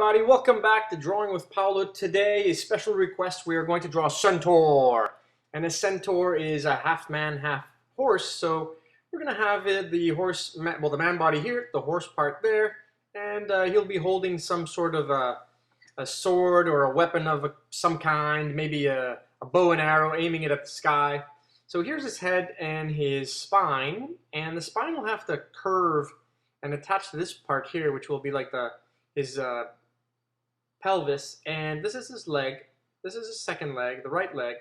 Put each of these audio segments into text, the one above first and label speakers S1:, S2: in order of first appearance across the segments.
S1: everybody, welcome back to Drawing with Paolo. Today, a special request, we are going to draw a centaur. And a centaur is a half man, half horse. So we're going to have the horse, well, the man body here, the horse part there, and he'll be holding some sort of a sword or a weapon of some kind, maybe a bow and arrow, aiming it at the sky. So here's his head and his spine, and the spine will have to curve and attach to this part here, which will be like his pelvis, and this is his leg. This is his second leg, the right leg,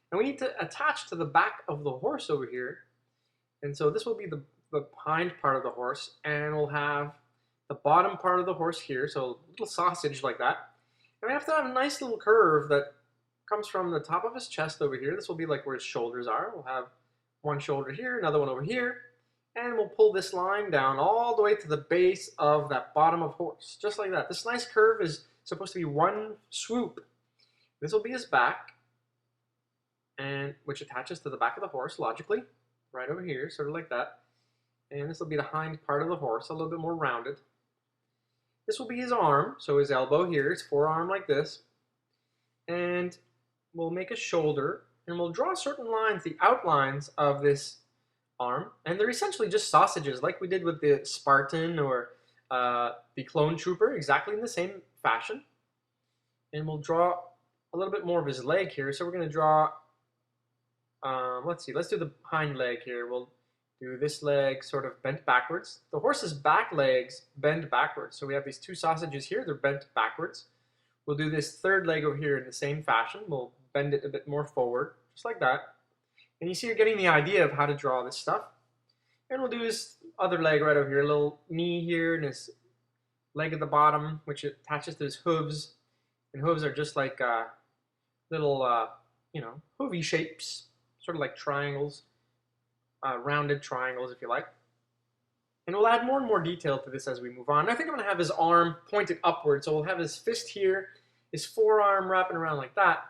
S1: and we need to attach to the back of the horse over here. And so this will be the hind part of the horse, and we'll have the bottom part of the horse here, so a little sausage like that. And we have to have a nice little curve that comes from the top of his chest over here. This will be like where his shoulders are. We'll have one shoulder here, another one over here, and we'll pull this line down all the way to the base of that bottom of horse, just like that. This nice curve is supposed to be one swoop. This will be his back, and which attaches to the back of the horse, logically, right over here, sort of like that. And this will be the hind part of the horse, a little bit more rounded. This will be his arm, so his elbow here, his forearm like this. And we'll make a shoulder, and we'll draw certain lines, the outlines of this arm, and they're essentially just sausages like we did with the Spartan or the clone trooper, exactly in the same fashion. And we'll draw a little bit more of his leg here, so we're going to draw let's do the hind leg here. We'll do this leg sort of bent backwards. The horse's back legs bend backwards, so we have these two sausages here, they're bent backwards. We'll do this third leg over here in the same fashion. We'll bend it a bit more forward, just like that. And you see you're getting the idea of how to draw this stuff. And we'll do his other leg right over here, a little knee here, and his leg at the bottom, which attaches to his hooves. And hooves are just like little, hoovy shapes, sort of like triangles, rounded triangles, if you like. And we'll add more and more detail to this as we move on. I think I'm going to have his arm pointed upward, so we'll have his fist here, his forearm wrapping around like that,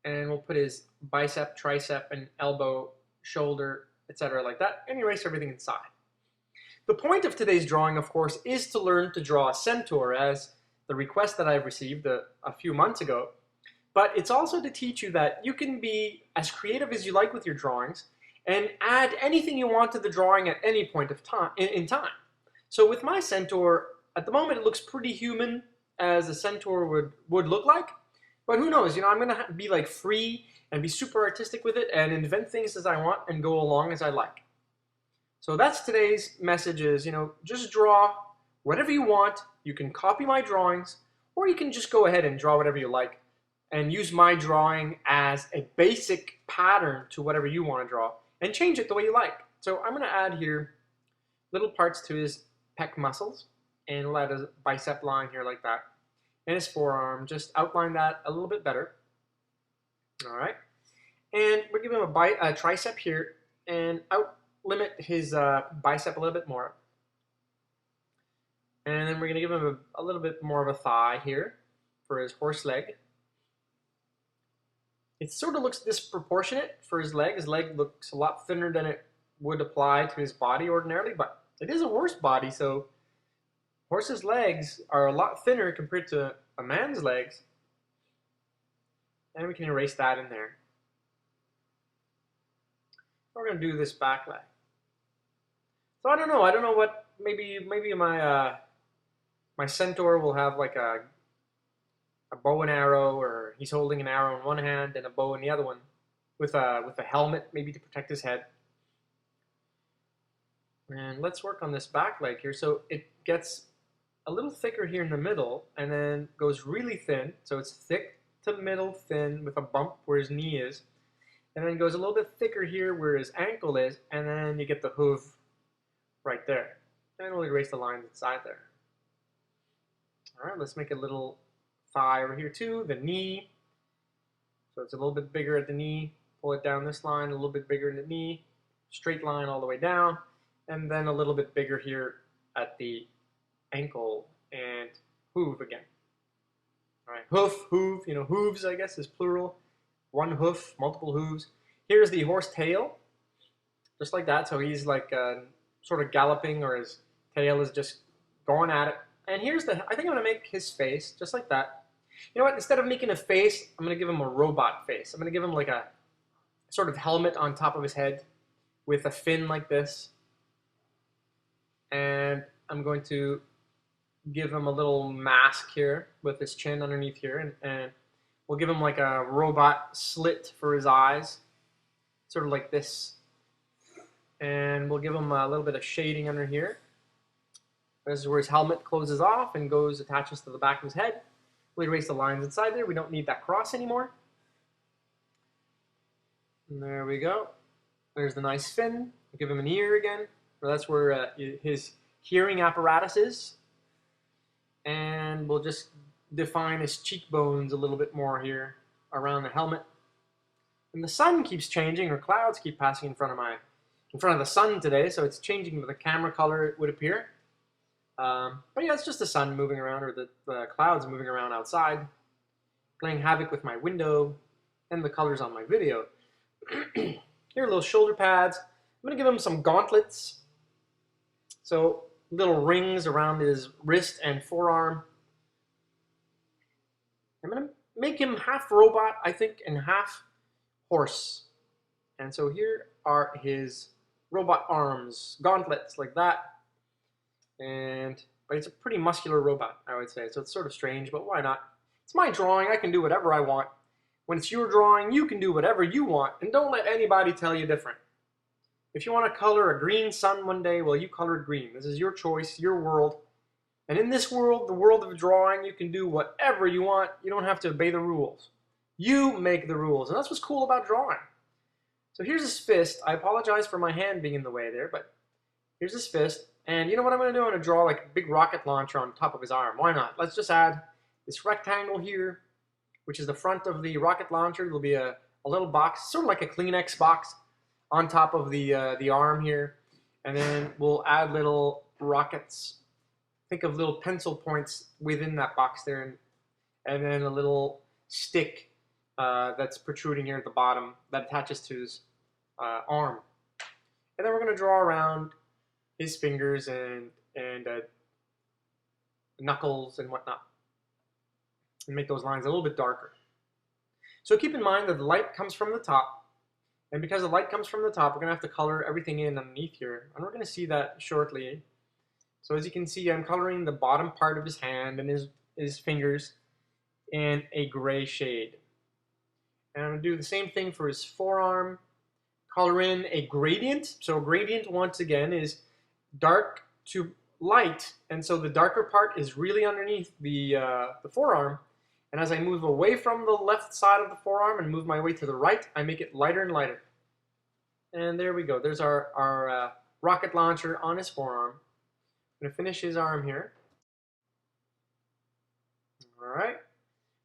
S1: and we'll put his bicep, tricep, and elbow, shoulder, etc. like that, and erase everything inside. The point of today's drawing, of course, is to learn to draw a centaur, as the request that I received a few months ago. But it's also to teach you that you can be as creative as you like with your drawings and add anything you want to the drawing at any point of time in time. So with my centaur, at the moment it looks pretty human, as a centaur would look like. But who knows, I'm going to be like free and be super artistic with it and invent things as I want and go along as I like. So that's today's message is, just draw whatever you want. You can copy my drawings, or you can just go ahead and draw whatever you like and use my drawing as a basic pattern to whatever you want to draw and change it the way you like. So I'm going to add here little parts to his pec muscles, and we'll add a bicep line here like that. And his forearm, just outline that a little bit better. All right. And we're giving him a tricep here and out-limit his bicep a little bit more. And then we're going to give him a little bit more of a thigh here for his horse leg. It sort of looks disproportionate for his leg. His leg looks a lot thinner than it would apply to his body ordinarily, but it is a horse body, so horse's legs are a lot thinner compared to a man's legs. And we can erase that in there. We're going to do this back leg. So I don't know what, maybe my my centaur will have like a bow and arrow, or he's holding an arrow in one hand and a bow in the other one, with a helmet maybe to protect his head. And let's work on this back leg here. So it gets a little thicker here in the middle and then goes really thin. So it's thick to middle thin with a bump where his knee is, and then goes a little bit thicker here where his ankle is, and then you get the hoof right there. And we'll erase the lines inside there. All right, let's make a little thigh over here too, the knee. So it's a little bit bigger at the knee. Pull it down this line, a little bit bigger in the knee. Straight line all the way down. And then a little bit bigger here at the ankle and hoof again. All right, hoof, hooves, I guess, is plural. One hoof, multiple hooves. Here's the horse tail, just like that. So he's like sort of galloping, or his tail is just going at it. And here's the, I think I'm gonna make his face just like that. You know what, instead of making a face, I'm gonna give him a robot face. I'm gonna give him like a sort of helmet on top of his head with a fin like this. And I'm going to give him a little mask here with his chin underneath here, and we'll give him like a robot slit for his eyes, sort of like this. And we'll give him a little bit of shading under here. This is where his helmet closes off and attaches to the back of his head. We'll erase the lines inside there. We don't need that cross anymore. And there we go. There's the nice fin. We'll give him an ear again. So that's where his hearing apparatus is. And we'll just define his cheekbones a little bit more here around the helmet. And the sun keeps changing, or clouds keep passing in front of the sun today, so it's changing with the camera color, it would appear. But yeah, it's just the sun moving around, or the clouds moving around outside, playing havoc with my window and the colors on my video. Here are little shoulder pads. I'm going to give him some gauntlets. So little rings around his wrist and forearm. I'm going to make him half robot, I think, and half horse. And so here are his robot arms, gauntlets like that. But it's a pretty muscular robot, I would say. So it's sort of strange, but why not? It's my drawing. I can do whatever I want. When it's your drawing, you can do whatever you want, and don't let anybody tell you different. If you want to color a green sun one day, well, you color it green. This is your choice, your world. And in this world, the world of drawing, you can do whatever you want. You don't have to obey the rules. You make the rules, and that's what's cool about drawing. So here's his fist. I apologize for my hand being in the way there, but here's his fist. And you know what I'm going to do? I'm going to draw like a big rocket launcher on top of his arm. Why not? Let's just add this rectangle here, which is the front of the rocket launcher. There'll be a little box, sort of like a Kleenex box, on top of the arm here. And then we'll add little rockets. Think of little pencil points within that box there. And then a little stick that's protruding here at the bottom that attaches to his arm. And then we're going to draw around his fingers and knuckles and whatnot, and make those lines a little bit darker. So keep in mind that the light comes from the top, and because the light comes from the top, we're going to have to color everything in underneath here, and we're going to see that shortly. So as you can see, I'm coloring the bottom part of his hand and his fingers in a gray shade. And I'm going to do the same thing for his forearm. Color in a gradient. So a gradient, once again, is dark to light, and so the darker part is really underneath the forearm, and as I move away from the left side of the forearm and move my way to the right, I make it lighter and lighter. And there we go. There's our rocket launcher on his forearm. I'm going to finish his arm here. Alright,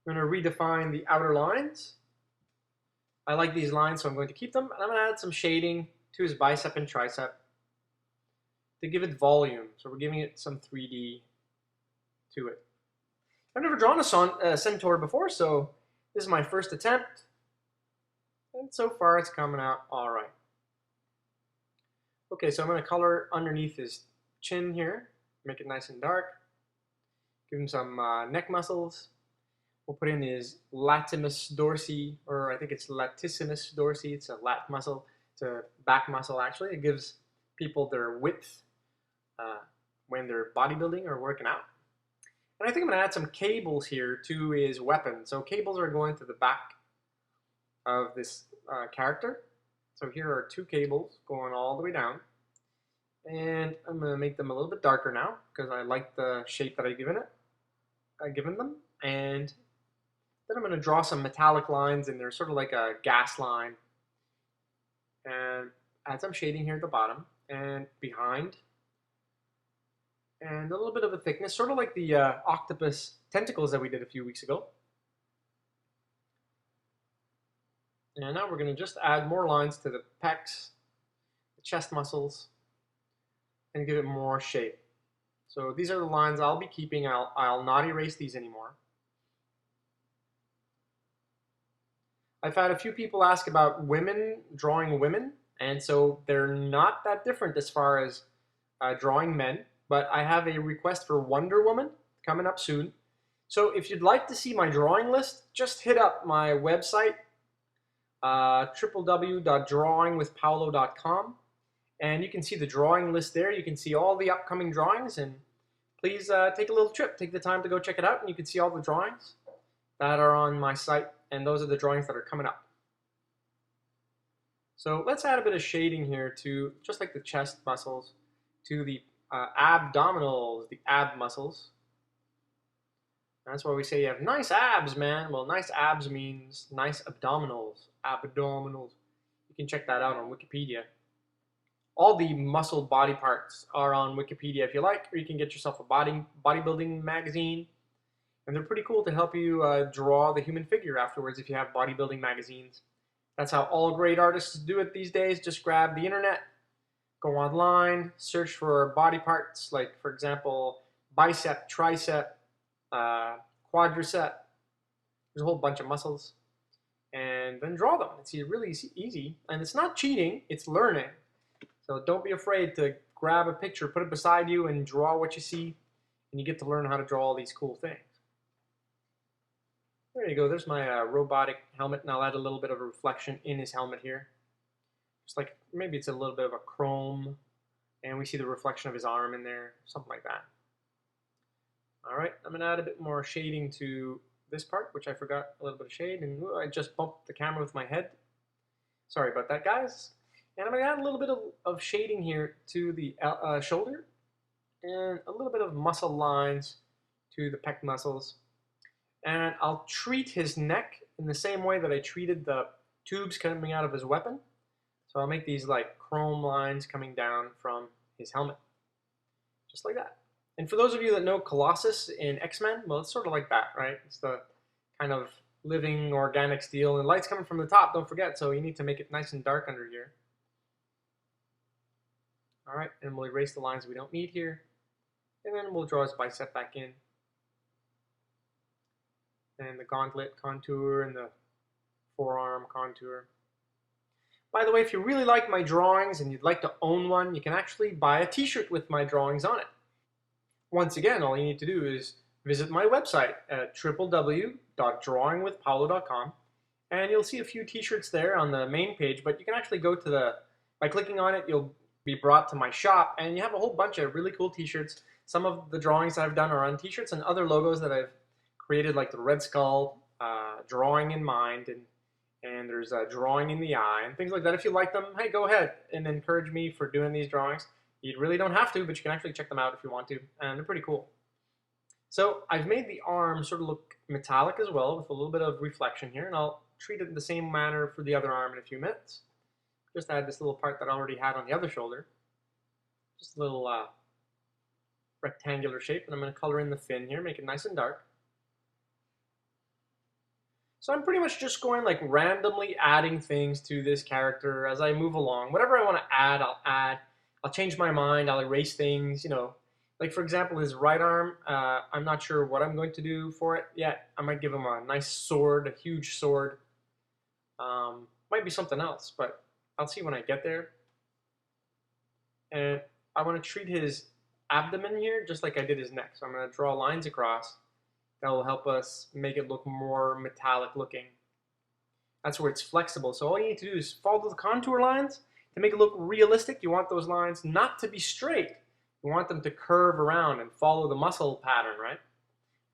S1: I'm going to redefine the outer lines. I like these lines, so I'm going to keep them, and I'm going to add some shading to his bicep and tricep to give it volume. So we're giving it some 3D to it. I've never drawn a Centaur before, so this is my first attempt. And so far it's coming out all right. Okay, so I'm going to color underneath his chin here, make it nice and dark. Give him some neck muscles. We'll put in his latissimus dorsi, or I think it's latissimus dorsi. It's a lat muscle. It's a back muscle, actually. It gives people their width when they're bodybuilding or working out. And I think I'm going to add some cables here to his weapon. So cables are going to the back of this character. So here are two cables going all the way down. And I'm going to make them a little bit darker now because I like the shape that I've given them. And then I'm going to draw some metallic lines in there, sort of like a gas line. And add some shading here at the bottom and behind. And a little bit of a thickness, sort of like the octopus tentacles that we did a few weeks ago. And now we're going to just add more lines to the pecs, the chest muscles, and give it more shape. So these are the lines I'll be keeping. I'll not erase these anymore. I've had a few people ask about women, drawing women, and so they're not that different as far as drawing men. But I have a request for Wonder Woman, coming up soon. So if you'd like to see my drawing list, just hit up my website, www.drawingwithpaolo.com, and you can see the drawing list there. You can see all the upcoming drawings, and please take a little trip. Take the time to go check it out, and you can see all the drawings that are on my site, and those are the drawings that are coming up. So let's add a bit of shading here to, just like the chest muscles, to the abdominals, the ab muscles. That's why we say you have nice abs, man. Well, nice abs means nice abdominals. Abdominals. You can check that out on Wikipedia. All the muscle body parts are on Wikipedia if you like, or you can get yourself a bodybuilding magazine. And they're pretty cool to help you draw the human figure afterwards if you have bodybuilding magazines. That's how all great artists do it these days. Just grab the internet, go online, search for body parts, like, for example, bicep, tricep, quadricep. There's a whole bunch of muscles. And then draw them. It's really easy. And it's not cheating, it's learning. So don't be afraid to grab a picture, put it beside you, and draw what you see. And you get to learn how to draw all these cool things. There you go. There's my robotic helmet, and I'll add a little bit of a reflection in his helmet here. Just like, maybe it's a little bit of a chrome, and we see the reflection of his arm in there, something like that. All right, I'm going to add a bit more shading to this part, which I forgot a little bit of shade, and I just bumped the camera with my head. Sorry about that, guys. And I'm going to add a little bit of shading here to the shoulder, and a little bit of muscle lines to the pec muscles. And I'll treat his neck in the same way that I treated the tubes coming out of his weapon. So I'll make these like chrome lines coming down from his helmet. Just like that. And for those of you that know Colossus in X-Men, well, it's sort of like that, right? It's the kind of living organic steel, and light's coming from the top, don't forget, so you need to make it nice and dark under here. All right, and we'll erase the lines we don't need here. And then we'll draw his bicep back in. And the gauntlet contour and the forearm contour. By the way, if you really like my drawings and you'd like to own one, you can actually buy a t-shirt with my drawings on it. Once again, all you need to do is visit my website at www.drawingwithpaolo.com, and you'll see a few t-shirts there on the main page, but you can actually go to by clicking on it, you'll be brought to my shop, and you have a whole bunch of really cool t-shirts. Some of the drawings that I've done are on t-shirts, and other logos that I've created, like the Red Skull, drawing in mind, and there's a drawing in the eye, and things like that. If you like them, hey, go ahead and encourage me for doing these drawings. You really don't have to, but you can actually check them out if you want to, and they're pretty cool. So I've made the arm sort of look metallic as well, with a little bit of reflection here, and I'll treat it in the same manner for the other arm in a few minutes. Just add this little part that I already had on the other shoulder. Just a little rectangular shape, and I'm going to color in the fin here, make it nice and dark. So I'm pretty much just going like randomly adding things to this character as I move along. Whatever I want to add, I'll add. I'll change my mind, I'll erase things, you know. Like for example, his right arm, I'm not sure what I'm going to do for it yet. I might give him a nice sword, a huge sword. Might be something else, but I'll see when I get there. And I want to treat his abdomen here just like I did his neck. So I'm going to draw lines across. That will help us make it look more metallic looking. That's where it's flexible. So all you need to do is follow the contour lines to make it look realistic. You want those lines not to be straight. You want them to curve around and follow the muscle pattern, right?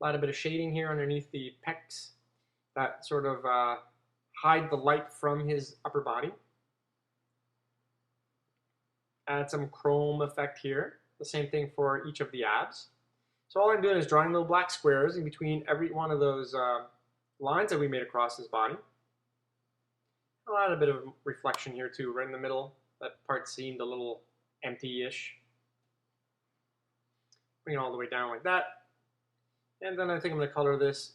S1: Add a bit of shading here underneath the pecs that sort of hide the light from his upper body. Add some chrome effect here. The same thing for each of the abs. So all I'm doing is drawing little black squares in between every one of those lines that we made across his body. I'll add a bit of reflection here too, right in the middle. That part seemed a little empty-ish. Bring it all the way down like that. And then I think I'm going to color this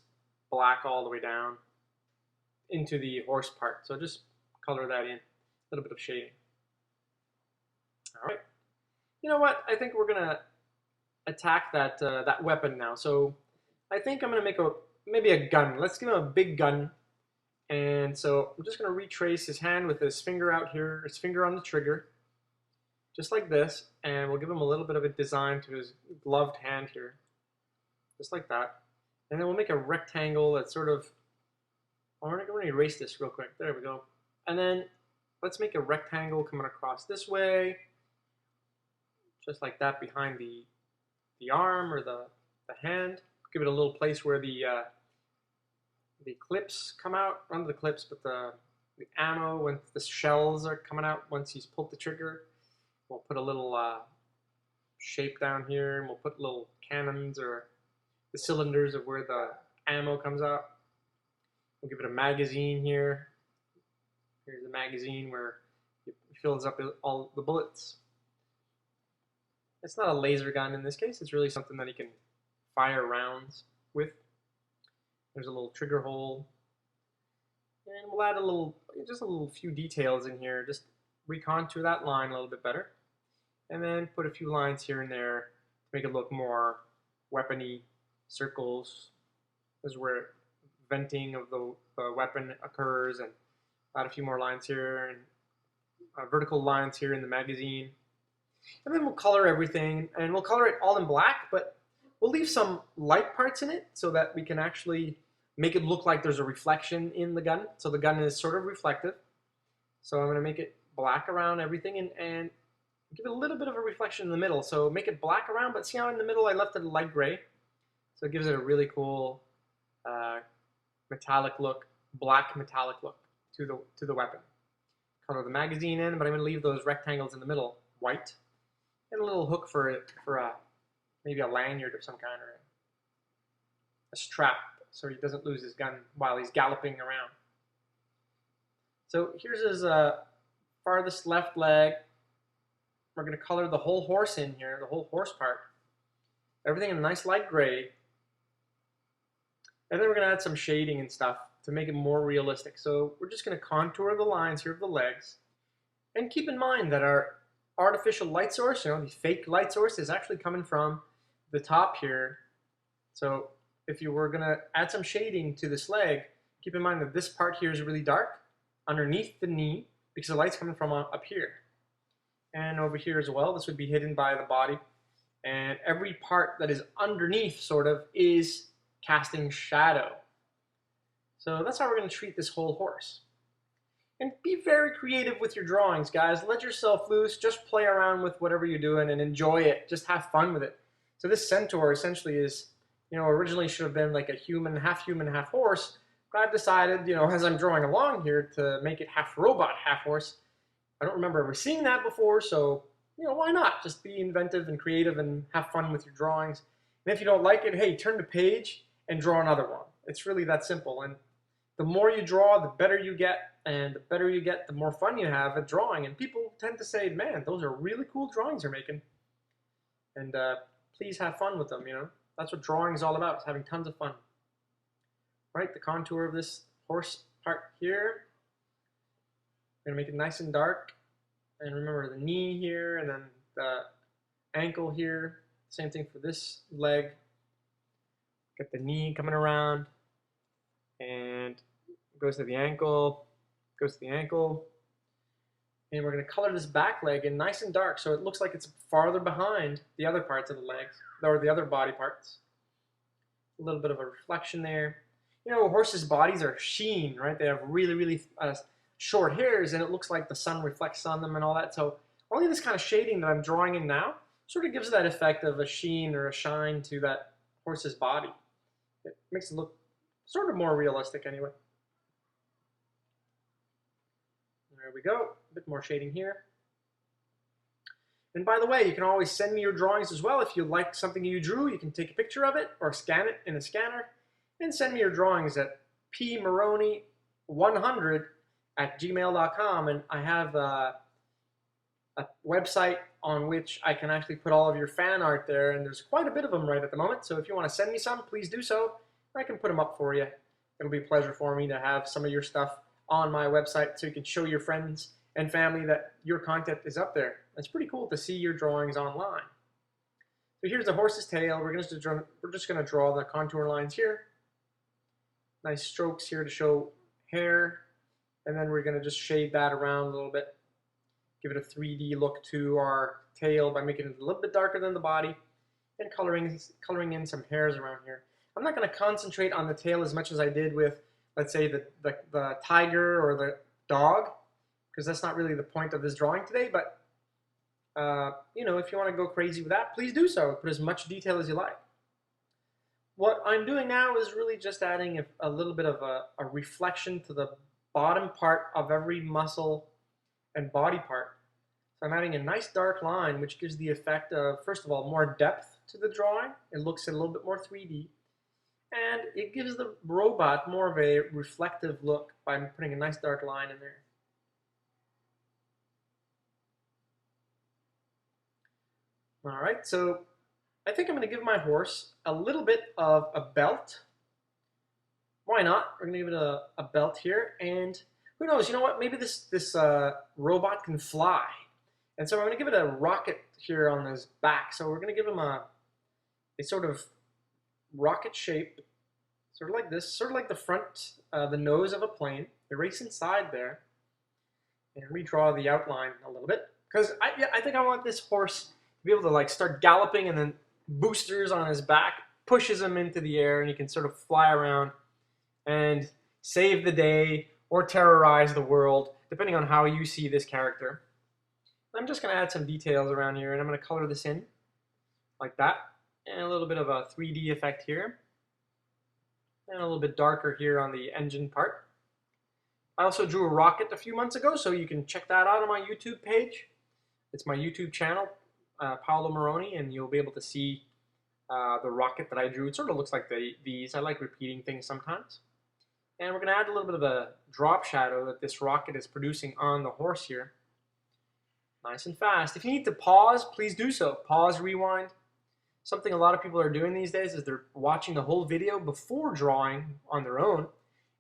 S1: black all the way down into the horse part. So just color that in, a little bit of shading. All right. You know what? I think we're going to attack that that weapon now. So I think I'm going to make maybe a gun. Let's give him a big gun. And so I'm just going to retrace his hand with his finger out here, his finger on the trigger, just like this. And we'll give him a little bit of a design to his gloved hand here. just like that. And then we'll make a rectangle that's sort of, I'm going to erase this real quick. There we go. And then let's make a rectangle coming across this way, just like that behind the arm or the hand. Give it a little place where the clips come out, not the clips, but the ammo, when the shells are coming out once he's pulled the trigger. We'll put a little shape down here, and we'll put little cannons or the cylinders of where the ammo comes out. We'll give it a magazine here. Here's the magazine where it fills up all the bullets. It's not a laser gun in this case, it's really something that he can fire rounds with. There's a little trigger hole. And we'll add just a little few details in here, just recontour that line a little bit better. And then put a few lines here and there to make it look more weapony. Circles. This is where venting of the weapon occurs, and add a few more lines here, and vertical lines here in the magazine. And then we'll color everything, and we'll color it all in black, but we'll leave some light parts in it so that we can actually make it look like there's a reflection in the gun. So the gun is sort of reflective. So I'm going to make it black around everything and give it a little bit of a reflection in the middle. So make it black around, but see how in the middle I left it light gray? So it gives it a really cool metallic look, black metallic look to the weapon. Color the magazine in, but I'm going to leave those rectangles in the middle white, and a little hook for maybe a lanyard of some kind, or a strap, so he doesn't lose his gun while he's galloping around. So here's his farthest left leg. We're going to color the whole horse in here, the whole horse part. Everything in a nice light gray. And then we're going to add some shading and stuff to make it more realistic. So we're just going to contour the lines here of the legs. And keep in mind that our artificial light source, the fake light source, is actually coming from the top here. So if you were going to add some shading to this leg, keep in mind that this part here is really dark underneath the knee because the light's coming from up here. And over here as well, this would be hidden by the body. And every part that is underneath, sort of, is casting shadow. So that's how we're going to treat this whole horse. And be very creative with your drawings, guys. Let yourself loose. Just play around with whatever you're doing and enjoy it. Just have fun with it. So this centaur essentially is, originally should have been like a human, half horse. But I've decided, as I'm drawing along here, to make it half robot, half horse. I don't remember ever seeing that before, so, why not? Just be inventive and creative and have fun with your drawings. And if you don't like it, hey, turn the page and draw another one. It's really that simple. And the more you draw, the better you get. And the better you get, the more fun you have at drawing. And people tend to say, man, those are really cool drawings you're making. And please have fun with them, That's what drawing is all about, is having tons of fun. Right, the contour of this horse part here. I'm going to make it nice and dark. And remember the knee here, and then the ankle here. Same thing for this leg. Get the knee coming around. And goes to the ankle. Goes to the ankle. And we're going to color this back leg in nice and dark so it looks like it's farther behind the other parts of the legs, or the other body parts. A little bit of a reflection there. Horses' bodies are sheen, right? They have really, really short hairs, and it looks like the sun reflects on them and all that. So only this kind of shading that I'm drawing in now sort of gives that effect of a sheen or a shine to that horse's body. It makes it look sort of more realistic anyway. There we go, a bit more shading here. And by the way, you can always send me your drawings as well. If you like something you drew, you can take a picture of it or scan it in a scanner and send me your drawings at pmorrone100@gmail.com. And I have a website on which I can actually put all of your fan art there, and there's quite a bit of them right at the moment. So if you want to send me some, please do so. I can put them up for you. It'll be a pleasure for me to have some of your stuff on my website so you can show your friends and family that your content is up there. It's pretty cool to see your drawings online. So here's the horse's tail. We're just going to draw the contour lines here. Nice strokes here to show hair. And then we're going to just shade that around a little bit. Give it a 3D look to our tail by making it a little bit darker than the body. and coloring in some hairs around here. I'm not going to concentrate on the tail as much as I did with, let's say, the tiger or the dog, because that's not really the point of this drawing today, but you know, if you want to go crazy with that, please do so. Put as much detail as you like. What I'm doing now is really just adding a little bit of a reflection to the bottom part of every muscle and body part. So I'm adding a nice dark line, which gives the effect of, first of all, more depth to the drawing. It looks a little bit more 3D. And it gives the robot more of a reflective look by putting a nice dark line in there. All right, so I think I'm going to give my horse a little bit of a belt. Why not? We're going to give it a belt here, and who knows, you know what, maybe this robot can fly. And so I'm going to give it a rocket here on his back. So we're going to give him a sort of rocket shape, sort of like this, sort of like the front, the nose of a plane. Erase inside there, and redraw the outline a little bit. Because I think I want this horse to be able to like start galloping, and then boosters on his back pushes him into the air, and he can sort of fly around and save the day or terrorize the world, depending on how you see this character. I'm just going to add some details around here, and I'm going to color this in like that, and a little bit of a 3D effect here, and a little bit darker here on the engine part. I also drew a rocket a few months ago, so you can check that out on my YouTube page. It's my YouTube channel, Paolo Morrone, and you'll be able to see the rocket that I drew. It sort of looks like these. I like repeating things sometimes. And we're going to add a little bit of a drop shadow that this rocket is producing on the horse here. Nice and fast. If you need to pause, please do so. Pause, rewind. Something a lot of people are doing these days is they're watching the whole video before drawing on their own,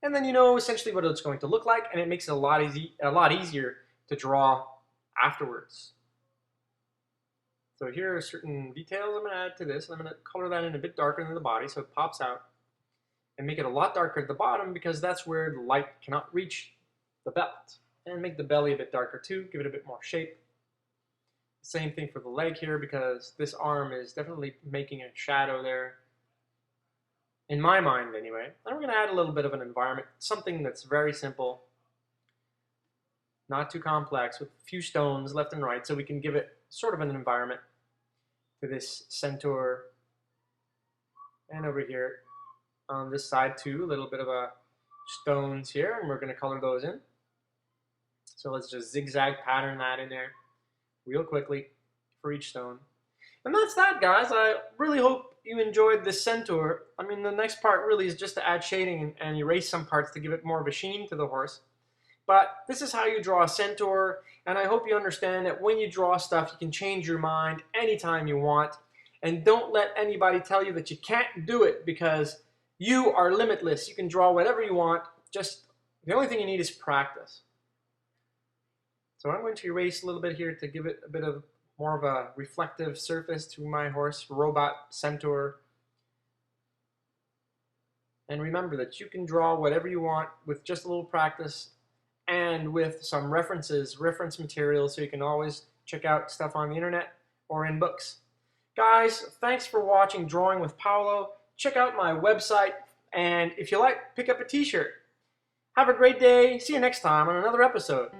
S1: and then you know essentially what it's going to look like, and it makes it a lot easier to draw afterwards. So here are certain details I'm going to add to this, and I'm going to color that in a bit darker than the body so it pops out, and make it a lot darker at the bottom because that's where the light cannot reach the belt. And make the belly a bit darker too, give it a bit more shape. Same thing for the leg here, because this arm is definitely making a shadow there, in my mind anyway. And we're going to add a little bit of an environment, something that's very simple, not too complex, with a few stones left and right, so we can give it sort of an environment to this centaur. And over here on this side too, a little bit of a stones here, and we're going to color those in. So let's just zigzag pattern that in there real quickly for each stone. And that's that, guys. I really hope you enjoyed this centaur. I mean, the next part really is just to add shading and erase some parts to give it more of a sheen to the horse. But this is how you draw a centaur, and I hope you understand that when you draw stuff, you can change your mind anytime you want. And don't let anybody tell you that you can't do it, because you are limitless. You can draw whatever you want. Just the only thing you need is practice. So I'm going to erase a little bit here to give it a bit of more of a reflective surface to my horse, robot, centaur. And remember that you can draw whatever you want with just a little practice and with some reference materials, so you can always check out stuff on the internet or in books. Guys, thanks for watching Drawing with Paolo. Check out my website, and if you like, pick up a t-shirt. Have a great day. See you next time on another episode.